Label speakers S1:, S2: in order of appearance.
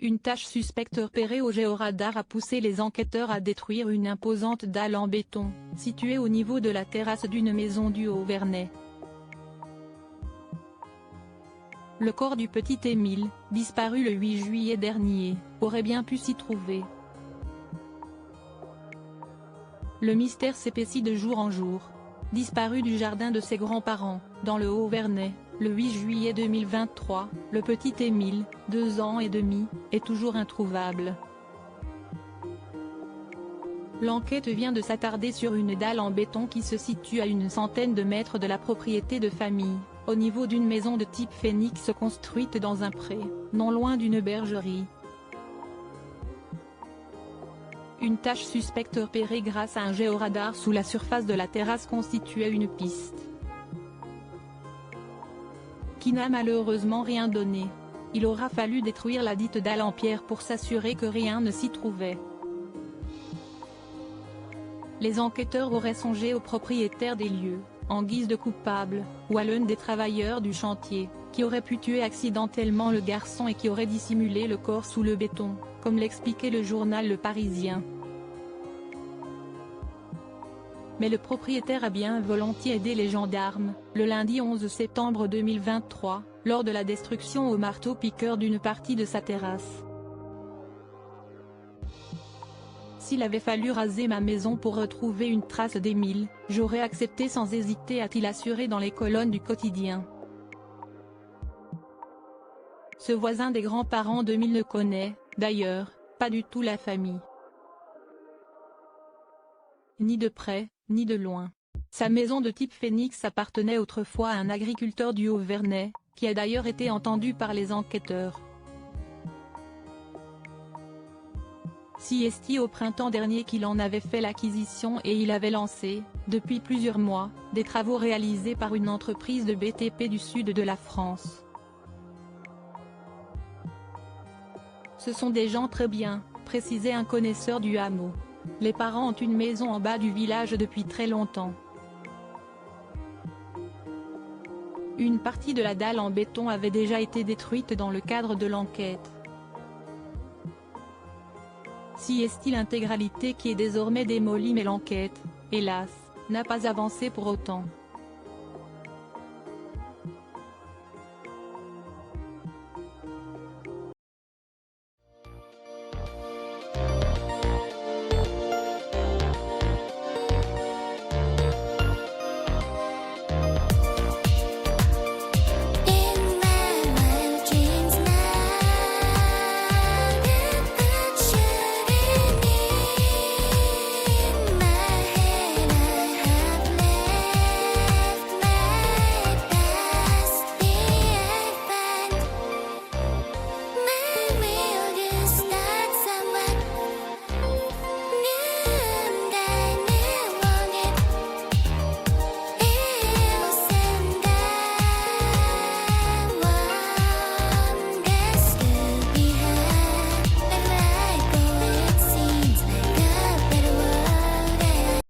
S1: Une tâche suspecte repérée au géoradar a poussé les enquêteurs à détruire une imposante dalle en béton, située au niveau de la terrasse d'une maison du Haut-Verney. Le corps du petit Émile, disparu le 8 juillet dernier, aurait bien pu s'y trouver. Le mystère s'épaissit de jour en jour. Disparu du jardin de ses grands-parents, dans le Haut-Verney, le 8 juillet 2023, le petit Émile, 2 ans et demi, est toujours introuvable. L'enquête vient de s'attarder sur une dalle en béton qui se situe à une centaine de mètres de la propriété de famille, au niveau d'une maison de type phénix construite dans un pré, non loin d'une bergerie. Une tâche suspecte repérée grâce à un géoradar sous la surface de la terrasse constituait une piste, qui n'a malheureusement rien donné. Il aura fallu détruire la dite dalle en pierre pour s'assurer que rien ne s'y trouvait. Les enquêteurs auraient songé au propriétaire des lieux, en guise de coupable, ou à l'un des travailleurs du chantier, qui aurait pu tuer accidentellement le garçon et qui aurait dissimulé le corps sous le béton, comme l'expliquait le journal Le Parisien. Mais le propriétaire a bien volontiers aidé les gendarmes, le lundi 11 septembre 2023, lors de la destruction au marteau-piqueur d'une partie de sa terrasse. S'il avait fallu raser ma maison pour retrouver une trace d'Émile, j'aurais accepté sans hésiter, a-t-il assuré dans les colonnes du quotidien. Ce voisin des grands-parents d'Émile ne connaît, d'ailleurs, pas du tout la famille. Ni de près, ni de loin. Sa maison de type phénix appartenait autrefois à un agriculteur du Haut-Verney, qui a d'ailleurs été entendu par les enquêteurs. Si esti au printemps dernier qu'il en avait fait l'acquisition et il avait lancé, depuis plusieurs mois, des travaux réalisés par une entreprise de BTP du sud de la France. Ce sont des gens très bien, précisait un connaisseur du hameau. Les parents ont une maison en bas du village depuis très longtemps. Une partie de la dalle en béton avait déjà été détruite dans le cadre de l'enquête. Si est-il l'intégralité qui est désormais démolie, mais l'enquête, hélas, n'a pas avancé pour autant.